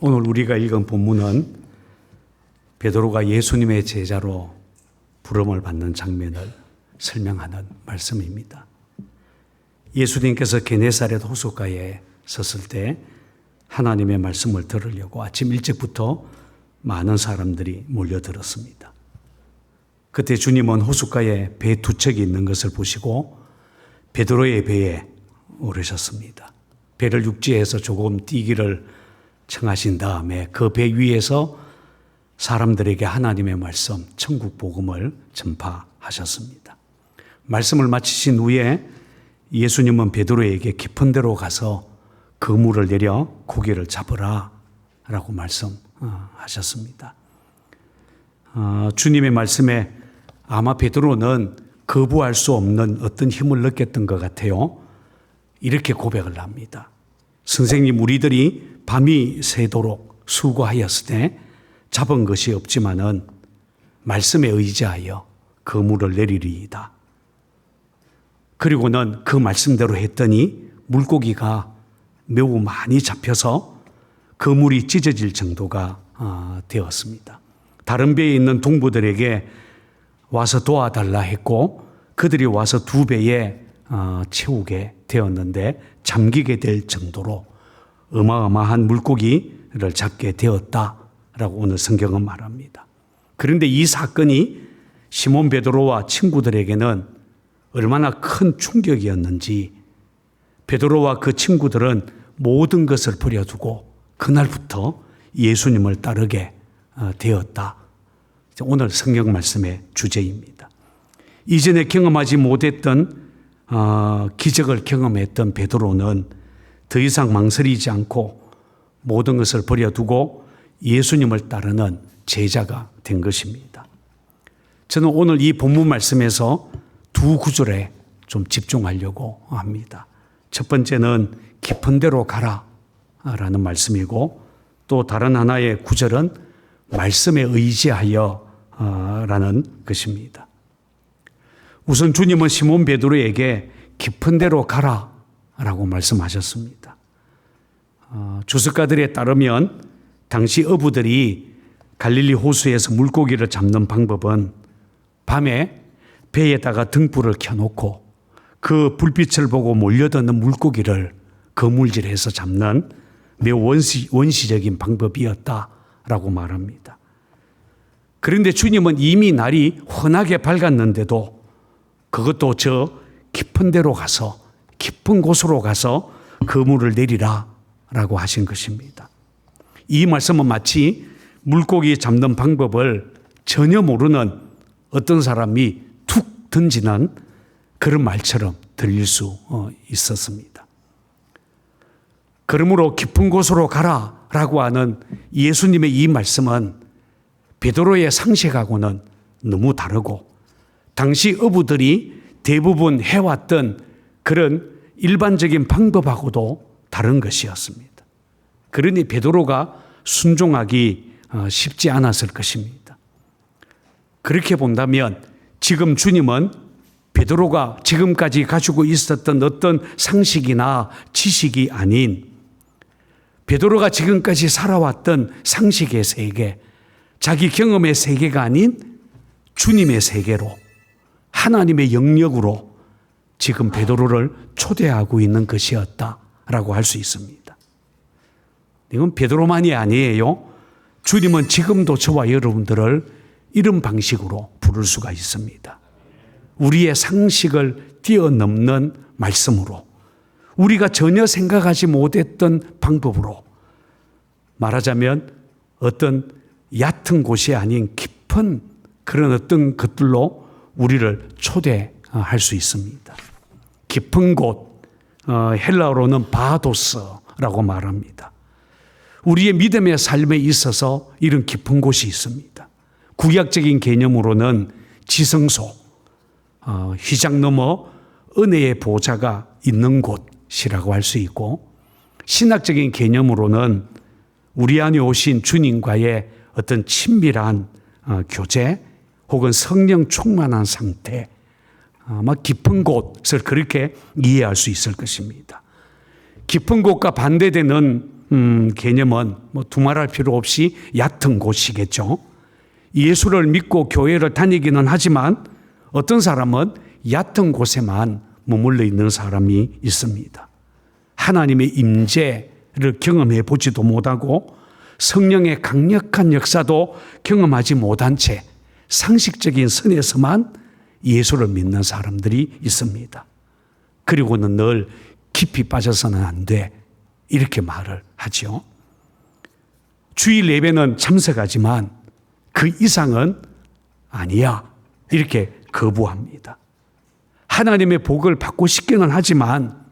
오늘 우리가 읽은 본문은 베드로가 예수님의 제자로 부름을 받는 장면을 설명하는 말씀입니다. 예수님께서 게네사렛 호숫가에 섰을 때 하나님의 말씀을 들으려고 아침 일찍부터 많은 사람들이 몰려들었습니다. 그때 주님은 호숫가에 배 두 척이 있는 것을 보시고 베드로의 배에 오르셨습니다. 배를 육지에서 조금 뛰기를 청하신 다음에 그 배 위에서 사람들에게 하나님의 말씀, 천국 복음을 전파하셨습니다. 말씀을 마치신 후에 예수님은 베드로에게 깊은 데로 가서 그물을 내려 고기를 잡으라 라고 말씀하셨습니다. 주님의 말씀에 아마 베드로는 거부할 수 없는 어떤 힘을 느꼈던 것 같아요. 이렇게 고백을 합니다. 선생님, 우리들이 밤이 새도록 수고하였을 때 잡은 것이 없지만은 말씀에 의지하여 그물을 내리리이다. 그리고는 그 말씀대로 했더니 물고기가 매우 많이 잡혀서 그물이 찢어질 정도가 되었습니다. 다른 배에 있는 동부들에게 와서 도와달라 했고 그들이 와서 두 배에 채우게 되었는데 잠기게 될 정도로 어마어마한 물고기를 잡게 되었다라고 오늘 성경은 말합니다. 그런데 이 사건이 시몬 베드로와 친구들에게는 얼마나 큰 충격이었는지 베드로와 그 친구들은 모든 것을 버려두고 그날부터 예수님을 따르게 되었다. 오늘 성경 말씀의 주제입니다. 이전에 경험하지 못했던 기적을 경험했던 베드로는 더 이상 망설이지 않고 모든 것을 버려두고 예수님을 따르는 제자가 된 것입니다. 저는 오늘 이 본문 말씀에서 두 구절에 좀 집중하려고 합니다. 첫 번째는 깊은 데로 가라 라는 말씀이고 또 다른 하나의 구절은 말씀에 의지하여 라는 것입니다. 우선 주님은 시몬 베드로에게 깊은 데로 가라 라고 말씀하셨습니다. 주석가들에 따르면 당시 어부들이 갈릴리 호수에서 물고기를 잡는 방법은 밤에 배에다가 등불을 켜놓고 그 불빛을 보고 몰려드는 물고기를 거물질해서 잡는 매우 원시적인 방법이었다라고 말합니다. 그런데 주님은 이미 날이 환하게 밝았는데도 그것도 저 깊은 데로 가서 깊은 곳으로 가서 그물을 내리라 라고 하신 것입니다. 이 말씀은 마치 물고기 잡는 방법을 전혀 모르는 어떤 사람이 툭 던지는 그런 말처럼 들릴 수 있었습니다. 그러므로 깊은 곳으로 가라 라고 하는 예수님의 이 말씀은 베드로의 상식하고는 너무 다르고 당시 어부들이 대부분 해왔던 그런 일반적인 방법하고도 다른 것이었습니다. 그러니 베드로가 순종하기 쉽지 않았을 것입니다. 그렇게 본다면 지금 주님은 베드로가 지금까지 가지고 있었던 어떤 상식이나 지식이 아닌 베드로가 지금까지 살아왔던 상식의 세계, 자기 경험의 세계가 아닌 주님의 세계로 하나님의 영역으로 지금 베드로를 초대하고 있는 것이었다라고 할 수 있습니다. 이건 베드로만이 아니에요. 주님은 지금도 저와 여러분들을 이런 방식으로 부를 수가 있습니다. 우리의 상식을 뛰어넘는 말씀으로, 우리가 전혀 생각하지 못했던 방법으로, 말하자면 어떤 얕은 곳이 아닌 깊은 그런 어떤 것들로 우리를 초대할 수 있습니다. 깊은 곳, 헬라어로는 바도스라고 있다라고 말합니다. 우리의 믿음의 삶에 있어서 이런 깊은 곳이 있습니다. 구약적인 개념으로는 지성소, 휘장 너머 은혜의 보좌가 있는 곳이라고 할 수 있고, 신학적인 개념으로는 우리 안에 오신 주님과의 어떤 친밀한 교제 혹은 성령 충만한 상태, 아마 깊은 곳을 그렇게 이해할 수 있을 것입니다. 깊은 곳과 반대되는 개념은 두말할 필요 없이 얕은 곳이겠죠. 예수를 믿고 교회를 다니기는 하지만 어떤 사람은 얕은 곳에만 머물러 있는 사람이 있습니다. 하나님의 임재를 경험해 보지도 못하고 성령의 강력한 역사도 경험하지 못한 채 상식적인 선에서만 예수를 믿는 사람들이 있습니다. 그리고는 늘 깊이 빠져서는 안 돼, 이렇게 말을 하죠. 주일 예배는 참석하지만 그 이상은 아니야, 이렇게 거부합니다. 하나님의 복을 받고 싶기는 하지만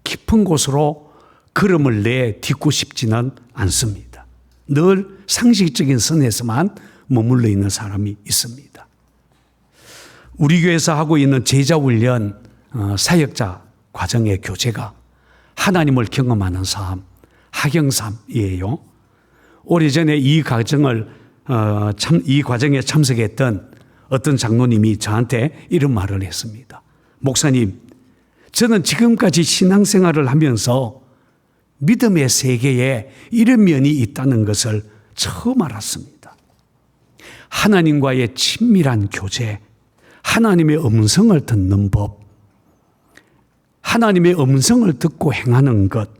깊은 곳으로 걸음을 내딛고 싶지는 않습니다. 늘 상식적인 선에서만 머물러 있는 사람이 있습니다. 우리 교회에서 하고 있는 제자훈련 사역자 과정의 교재가 하나님을 경험하는 삶, 하경삼이에요. 오래전에 이 과정에 참석했던 어떤 장로님이 저한테 이런 말을 했습니다. 목사님, 저는 지금까지 신앙생활을 하면서 믿음의 세계에 이런 면이 있다는 것을 처음 알았습니다. 하나님과의 친밀한 교제, 하나님의 음성을 듣는 법, 하나님의 음성을 듣고 행하는 것,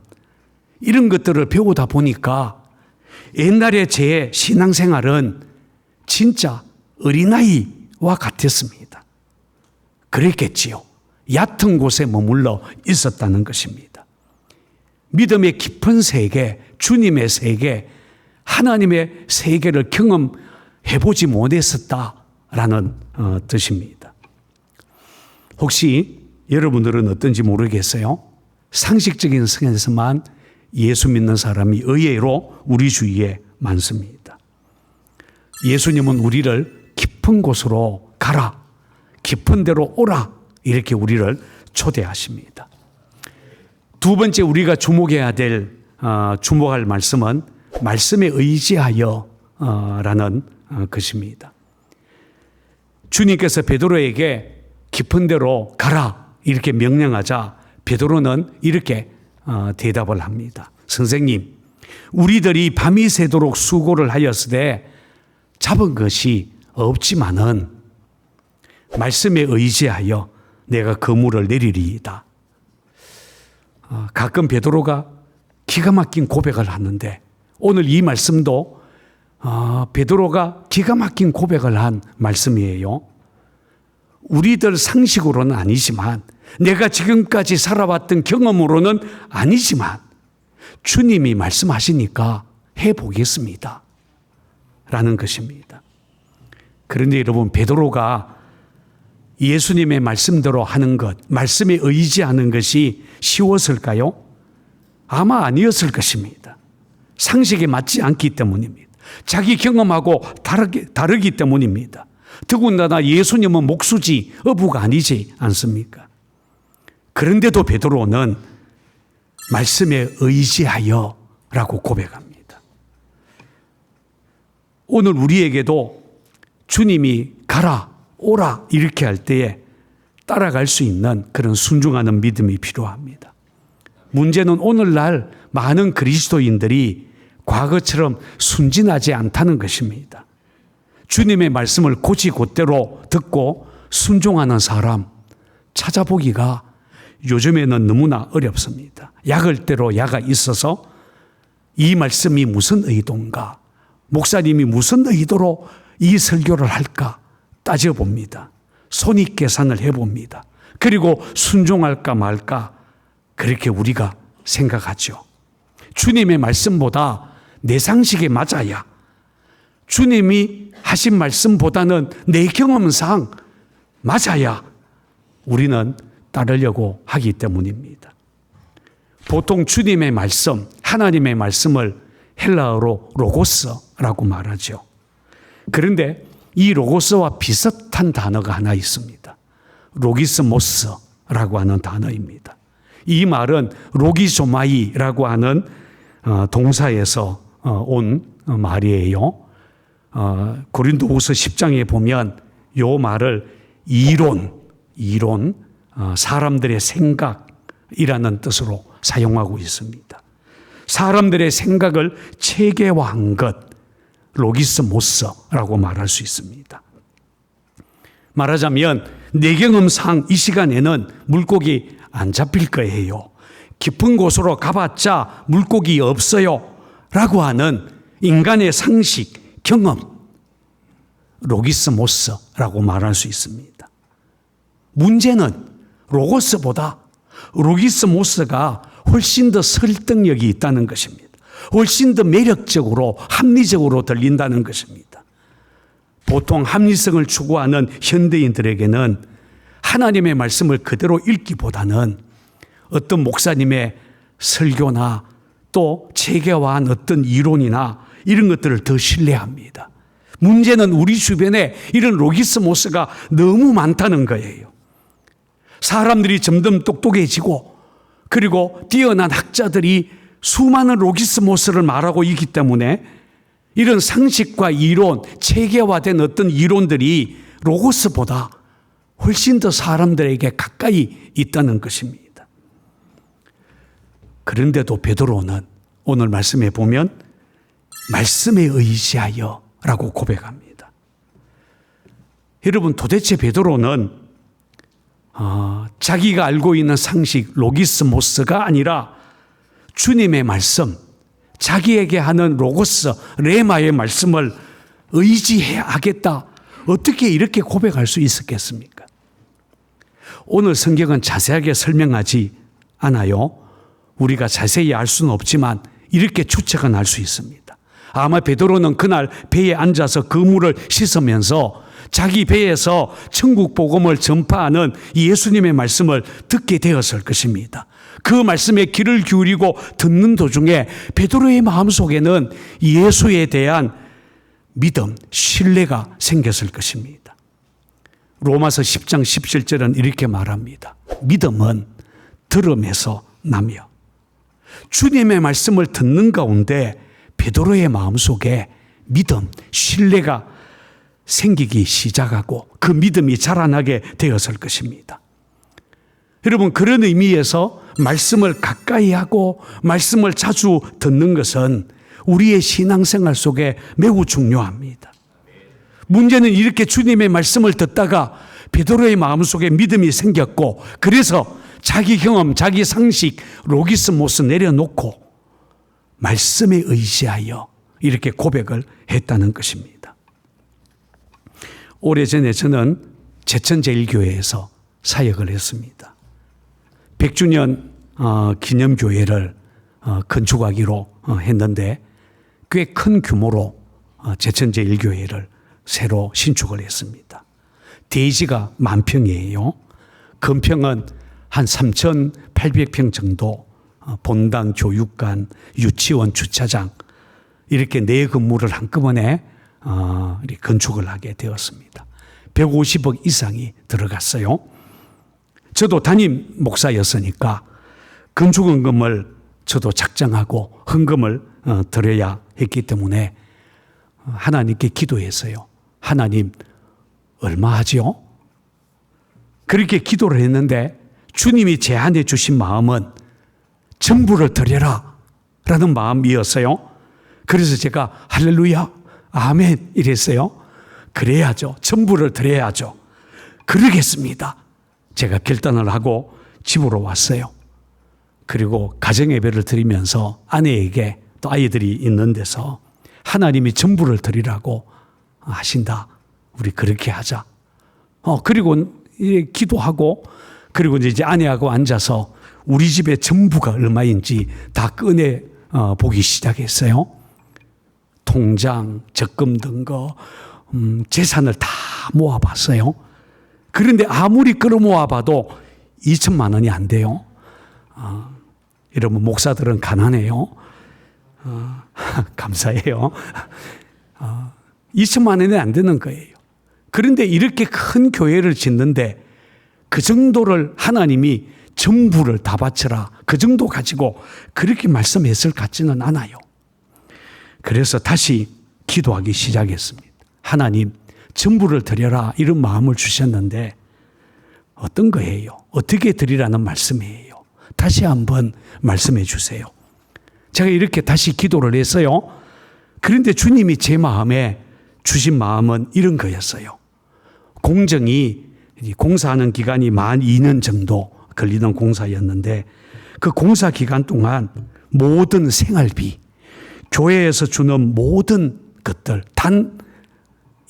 이런 것들을 배우다 보니까 옛날에 제 신앙생활은 진짜 어린아이와 같았습니다. 그랬겠지요. 얕은 곳에 머물러 있었다는 것입니다. 믿음의 깊은 세계, 주님의 세계, 하나님의 세계를 경험해보지 못했었다라는 뜻입니다. 혹시 여러분들은 어떤지 모르겠어요. 상식적인 성에서만 예수 믿는 사람이 의외로 우리 주위에 많습니다. 예수님은 우리를 깊은 곳으로 가라, 깊은 데로 오라, 이렇게 우리를 초대하십니다. 두 번째 우리가 주목할 말씀은 말씀에 의지하여 라는 것입니다. 주님께서 베드로에게 깊은 데로 가라 이렇게 명령하자 베드로는 이렇게 대답을 합니다. 선생님, 우리들이 밤이 새도록 수고를 하였으되 잡은 것이 없지만은 말씀에 의지하여 내가 그물을 내리리이다. 가끔 베드로가 기가 막힌 고백을 하는데 오늘 이 말씀도 베드로가 기가 막힌 고백을 한 말씀이에요. 우리들 상식으로는 아니지만, 내가 지금까지 살아왔던 경험으로는 아니지만 주님이 말씀하시니까 해보겠습니다 라는 것입니다. 그런데 여러분, 베드로가 예수님의 말씀대로 하는 것, 말씀에 의지하는 것이 쉬웠을까요? 아마 아니었을 것입니다. 상식에 맞지 않기 때문입니다. 자기 경험하고 다르기 때문입니다. 더군다나 예수님은 목수지 어부가 아니지 않습니까? 그런데도 베드로는 말씀에 의지하여 라고 고백합니다. 오늘 우리에게도 주님이 가라, 오라 이렇게 할 때에 따라갈 수 있는 그런 순종하는 믿음이 필요합니다. 문제는 오늘날 많은 그리스도인들이 과거처럼 순진하지 않다는 것입니다. 주님의 말씀을 곧이곧대로 듣고 순종하는 사람 찾아보기가 요즘에는 너무나 어렵습니다. 약을 대로 야가 있어서 이 말씀이 무슨 의도인가, 목사님이 무슨 의도로 이 설교를 할까 따져봅니다. 손익계산을 해봅니다. 그리고 순종할까 말까 그렇게 우리가 생각하죠. 주님의 말씀보다 내 상식에 맞아야, 주님이 하신 말씀보다는 내 경험상 맞아야 우리는 따르려고 하기 때문입니다. 보통 주님의 말씀, 하나님의 말씀을 헬라어로 로고스라고 말하죠. 그런데 이 로고스와 비슷한 단어가 하나 있습니다. 로기스모스라고 하는 단어입니다. 이 말은 로기조마이라고 하는 동사에서 온 말이에요. 고린도후서 10장에 보면 이 말을 이론, 사람들의 생각이라는 뜻으로 사용하고 있습니다. 사람들의 생각을 체계화한 것, 로기스모스라고 말할 수 있습니다. 말하자면 내 경험상 이 시간에는 물고기 안 잡힐 거예요. 깊은 곳으로 가봤자 물고기 없어요. 라고 하는 인간의 상식, 경험, 로기스모스라고 말할 수 있습니다. 문제는 로고스보다 로기스모스가 훨씬 더 설득력이 있다는 것입니다. 훨씬 더 매력적으로 합리적으로 들린다는 것입니다. 보통 합리성을 추구하는 현대인들에게는 하나님의 말씀을 그대로 읽기보다는 어떤 목사님의 설교나 또 체계화한 어떤 이론이나 이런 것들을 더 신뢰합니다. 문제는 우리 주변에 이런 로기스모스가 너무 많다는 거예요. 사람들이 점점 똑똑해지고 그리고 뛰어난 학자들이 수많은 로기스모스를 말하고 있기 때문에 이런 상식과 이론, 체계화된 어떤 이론들이 로고스보다 훨씬 더 사람들에게 가까이 있다는 것입니다. 그런데도 베드로는 오늘 말씀에 보면 말씀에 의지하여 라고 고백합니다. 여러분, 도대체 베드로는 자기가 알고 있는 상식 로기스모스가 아니라 주님의 말씀, 자기에게 하는 로고스, 레마의 말씀을 의지해야 하겠다. 어떻게 이렇게 고백할 수 있었겠습니까? 오늘 성경은 자세하게 설명하지 않아요. 우리가 자세히 알 수는 없지만 이렇게 추측은 할 수 있습니다. 아마 베드로는 그날 배에 앉아서 그물을 씻으면서 자기 배에서 천국 복음을 전파하는 예수님의 말씀을 듣게 되었을 것입니다. 그 말씀에 귀를 기울이고 듣는 도중에 베드로의 마음속에는 예수에 대한 믿음, 신뢰가 생겼을 것입니다. 로마서 10장 17절은 이렇게 말합니다. 믿음은 들음에서 나며. 주님의 말씀을 듣는 가운데 베드로의 마음속에 믿음, 신뢰가 생기기 시작하고 그 믿음이 자라나게 되었을 것입니다. 여러분, 그런 의미에서 말씀을 가까이 하고 말씀을 자주 듣는 것은 우리의 신앙생활 속에 매우 중요합니다. 문제는 이렇게 주님의 말씀을 듣다가 베드로의 마음속에 믿음이 생겼고 그래서 자기 경험, 자기 상식, 로기스모스 내려놓고 말씀에 의지하여 이렇게 고백을 했다는 것입니다. 오래전에 저는 제천제일교회에서 사역을 했습니다. 100주년 기념교회를 건축하기로 했는데 꽤 큰 규모로 제천제일교회를 새로 신축을 했습니다. 대지가 10,000평이에요. 건평은 한 3,800평 정도, 본당, 교육관, 유치원, 주차장 이렇게 4건물을 한꺼번에 건축을 하게 되었습니다. 150억 이상이 들어갔어요. 저도 담임 목사였으니까 건축헌금을 저도 작정하고 헌금을 드려야 했기 때문에 하나님께 기도했어요. 하나님, 얼마 하지요? 그렇게 기도를 했는데 주님이 제안해 주신 마음은 전부를 드려라 라는 마음이었어요. 그래서 제가 할렐루야, 아멘 이랬어요. 그래야죠. 전부를 드려야죠. 그러겠습니다. 제가 결단을 하고 집으로 왔어요. 그리고 가정예배를 드리면서 아내에게 또 아이들이 있는 데서 하나님이 전부를 드리라고 하신다. 우리 그렇게 하자. 그리고 기도하고 그리고 이제 아내하고 앉아서 우리 집의 전부가 얼마인지 다 꺼내 보기 시작했어요. 통장, 적금 든 거, 재산을 다 모아봤어요. 그런데 아무리 끌어모아봐도 2천만 원이 안 돼요. 여러분, 목사들은 가난해요. 감사해요. 2천만 원이 안 되는 거예요. 그런데 이렇게 큰 교회를 짓는데 그 정도를 하나님이 전부를 다 바쳐라, 그 정도 가지고 그렇게 말씀했을 것 같지는 않아요. 그래서 다시 기도하기 시작했습니다. 하나님, 전부를 드려라, 이런 마음을 주셨는데 어떤 거예요? 어떻게 드리라는 말씀이에요? 다시 한번 말씀해 주세요. 제가 이렇게 다시 기도를 했어요. 그런데 주님이 제 마음에 주신 마음은 이런 거였어요. 공정이 공사하는 기간이 만 2년 정도 걸리는 공사였는데 그 공사 기간 동안 모든 생활비, 교회에서 주는 모든 것들 단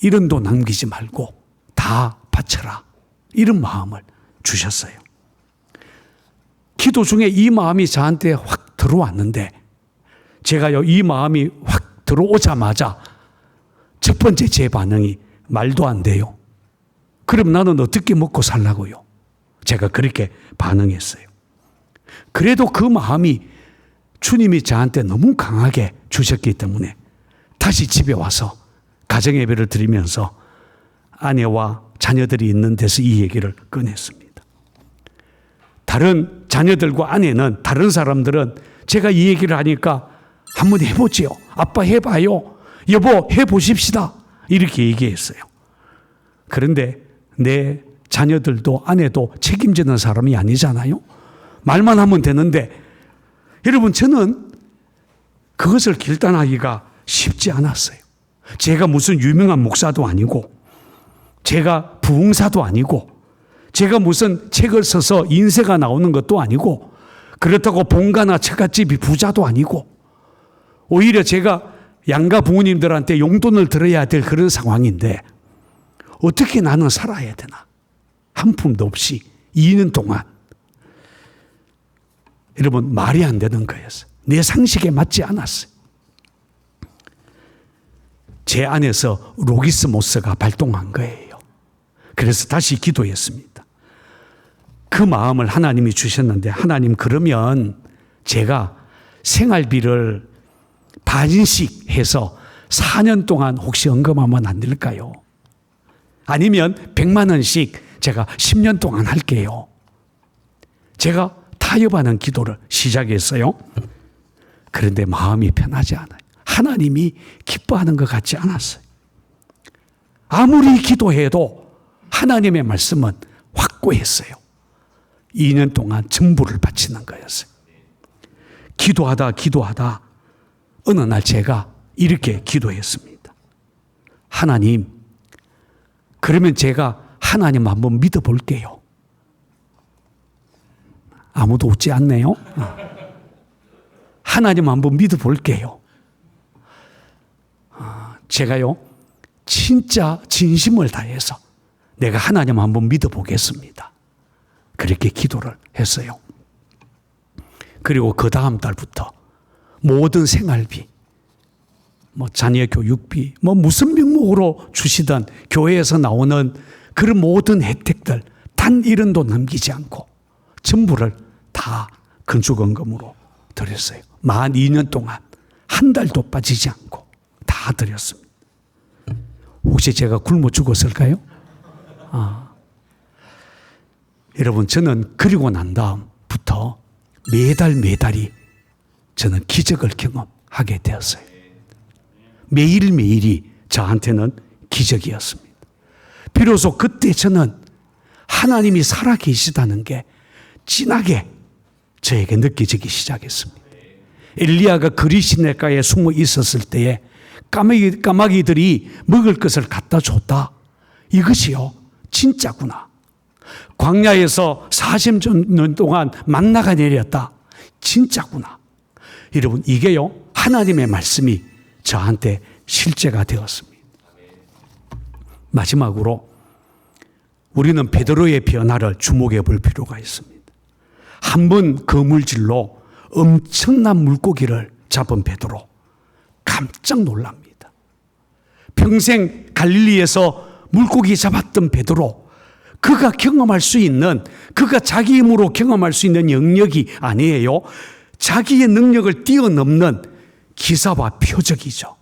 1원도 남기지 말고 다 바쳐라, 이런 마음을 주셨어요. 기도 중에 이 마음이 저한테 확 들어왔는데 제가요, 이 마음이 확 들어오자마자 첫 번째 제 반응이 말도 안 돼요. 그럼 나는 어떻게 먹고 살라고요? 제가 그렇게 반응했어요. 그래도 그 마음이 주님이 저한테 너무 강하게 주셨기 때문에 다시 집에 와서 가정예배를 드리면서 아내와 자녀들이 있는 데서 이 얘기를 꺼냈습니다. 다른 자녀들과 아내는, 다른 사람들은 제가 이 얘기를 하니까 한번 해보지요. 아빠 해봐요. 여보 해보십시다. 이렇게 얘기했어요. 그런데 내 자녀들도 아내도 책임지는 사람이 아니잖아요. 말만 하면 되는데 여러분, 저는 그것을 결단하기가 쉽지 않았어요. 제가 무슨 유명한 목사도 아니고 제가 부흥사도 아니고 제가 무슨 책을 써서 인쇄가 나오는 것도 아니고 그렇다고 본가나 처갓집이 부자도 아니고 오히려 제가 양가 부모님들한테 용돈을 들어야 될 그런 상황인데 어떻게 나는 살아야 되나? 한 푼도 없이 2년 동안. 여러분, 말이 안 되는 거였어요. 내 상식에 맞지 않았어요. 제 안에서 로기스모스가 발동한 거예요. 그래서 다시 기도했습니다. 그 마음을 하나님이 주셨는데, 하나님, 그러면 제가 생활비를 반씩 해서 4년 동안 혹시 언급하면 안 될까요? 아니면 100만 원씩 제가 10년 동안 할게요. 제가 타협하는 기도를 시작했어요. 그런데 마음이 편하지 않아요. 하나님이 기뻐하는 것 같지 않았어요. 아무리 기도해도 하나님의 말씀은 확고했어요. 2년 동안 전부를 바치는 거였어요. 기도하다 어느 날 제가 이렇게 기도했습니다. 하나님, 그러면 제가 하나님 한번 믿어볼게요. 아무도 웃지 않네요. 하나님 한번 믿어볼게요. 제가요, 진짜 진심을 다해서 내가 하나님 한번 믿어보겠습니다. 그렇게 기도를 했어요. 그리고 그 다음 달부터 모든 생활비, 자녀 교육비, 무슨 명목으로 주시던 교회에서 나오는 그런 모든 혜택들 단 1원도 남기지 않고 전부를 다 건축원금으로 드렸어요. 만 2년 동안 한 달도 빠지지 않고 다 드렸습니다. 혹시 제가 굶어 죽었을까요? 여러분, 저는 그리고 난 다음부터 매달이 저는 기적을 경험하게 되었어요. 매일매일이 저한테는 기적이었습니다. 비로소 그때 저는 하나님이 살아계시다는 게 진하게 저에게 느껴지기 시작했습니다. 엘리야가 그리시네가에 숨어 있었을 때에 까마귀들이 먹을 것을 갖다 줬다. 이것이요, 진짜구나. 광야에서 40년 동안 만나가 내렸다. 진짜구나. 여러분, 이게요, 하나님의 말씀이 저한테 실제가 되었습니다. 마지막으로 우리는 베드로의 변화를 주목해 볼 필요가 있습니다. 한 번 그물질로 엄청난 물고기를 잡은 베드로, 깜짝 놀랍니다. 평생 갈릴리에서 물고기 잡았던 베드로, 그가 경험할 수 있는, 그가 자기 힘으로 경험할 수 있는 영역이 아니에요. 자기의 능력을 뛰어넘는 기사와 표적이죠.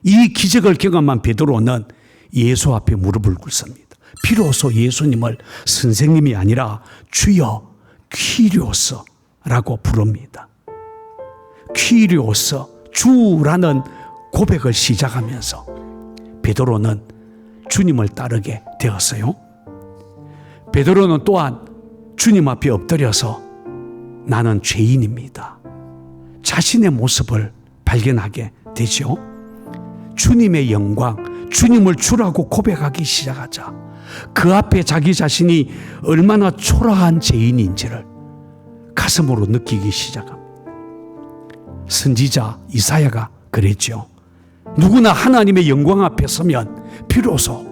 이 기적을 경험한 베드로는 예수 앞에 무릎을 꿇습니다. 비로소 예수님을 선생님이 아니라 주여 퀴리오스라고 부릅니다. 퀴리오스, 주라는 고백을 시작하면서 베드로는 주님을 따르게 되었어요. 베드로는 또한 주님 앞에 엎드려서 나는 죄인입니다. 자신의 모습을 발견하게 되죠. 주님의 영광, 주님을 주라고 고백하기 시작하자 그 앞에 자기 자신이 얼마나 초라한 죄인인지를 가슴으로 느끼기 시작합니다. 선지자 이사야가 그랬죠. 누구나 하나님의 영광 앞에 서면 비로소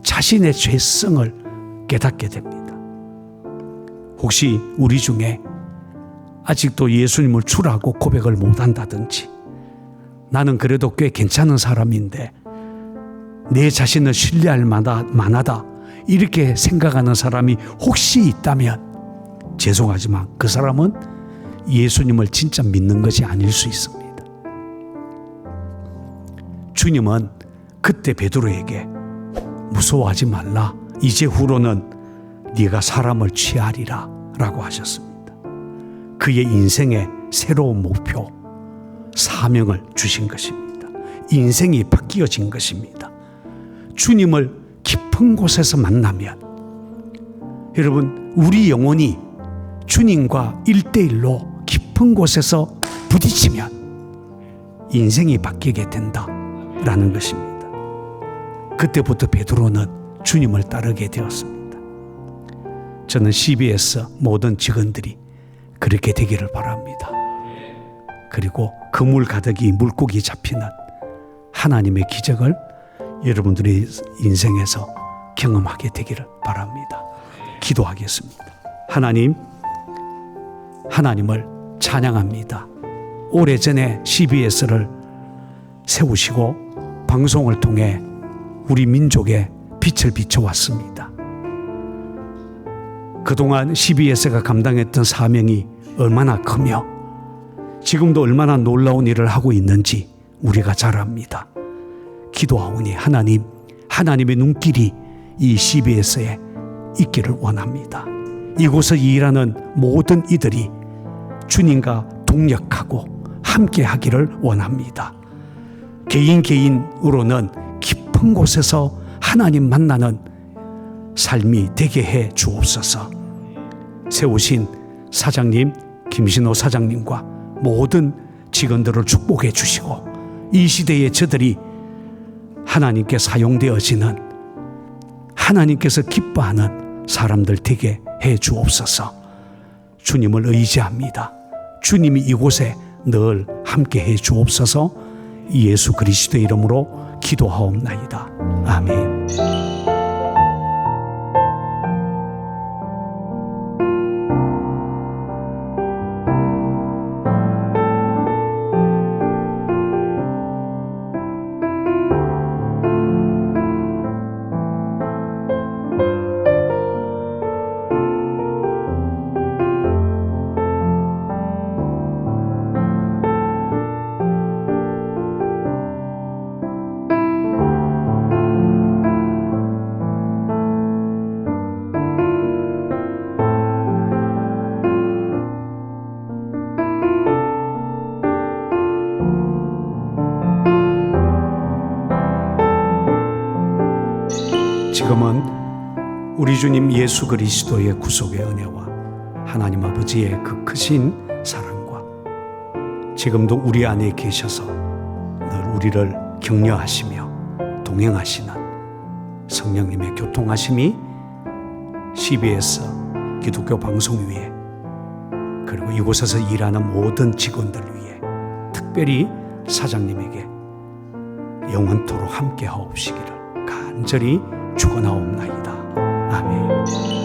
자신의 죄성을 깨닫게 됩니다. 혹시 우리 중에 아직도 예수님을 주라고 고백을 못한다든지 나는 그래도 꽤 괜찮은 사람인데 내 자신을 신뢰할 만하다 이렇게 생각하는 사람이 혹시 있다면 죄송하지만 그 사람은 예수님을 진짜 믿는 것이 아닐 수 있습니다. 주님은 그때 베드로에게 무서워하지 말라. 이제 후로는 네가 사람을 취하리라 라고 하셨습니다. 그의 인생의 새로운 목표, 사명을 주신 것입니다. 인생이 바뀌어진 것입니다. 주님을 깊은 곳에서 만나면 여러분 우리 영혼이 주님과 1대1로 깊은 곳에서 부딪히면 인생이 바뀌게 된다라는 것입니다. 그때부터 베드로는 주님을 따르게 되었습니다. 저는 CBS 모든 직원들이 그렇게 되기를 바랍니다. 그리고 그물 가득이 물고기 잡히는 하나님의 기적을 여러분들의 인생에서 경험하게 되기를 바랍니다. 기도하겠습니다. 하나님을 찬양합니다. 오래전에 CBS를 세우시고 방송을 통해 우리 민족에 빛을 비춰왔습니다. 그동안 CBS가 감당했던 사명이 얼마나 크며 지금도 얼마나 놀라운 일을 하고 있는지 우리가 잘 압니다. 기도하오니 하나님의 눈길이 이 CBS에 있기를 원합니다. 이곳에 일하는 모든 이들이 주님과 동력하고 함께 하기를 원합니다. 개인으로는 깊은 곳에서 하나님 만나는 삶이 되게 해 주옵소서. 세우신 사장님, 김신호 사장님과 모든 직원들을 축복해 주시고 이 시대에 저들이 하나님께 사용되어지는 하나님께서 기뻐하는 사람들 되게 해 주옵소서. 주님을 의지합니다. 주님이 이곳에 늘 함께 해 주옵소서. 예수 그리스도의 이름으로 기도하옵나이다. 아멘. 지금은 우리 주님 예수 그리스도의 구속의 은혜와 하나님 아버지의 그 크신 사랑과 지금도 우리 안에 계셔서 늘 우리를 격려하시며 동행하시는 성령님의 교통하심이 CBS 기독교 방송 위에 그리고 이곳에서 일하는 모든 직원들 위에 특별히 사장님에게 영원토록 함께 하옵시기를 간절히 축원하옵나이다. 아멘.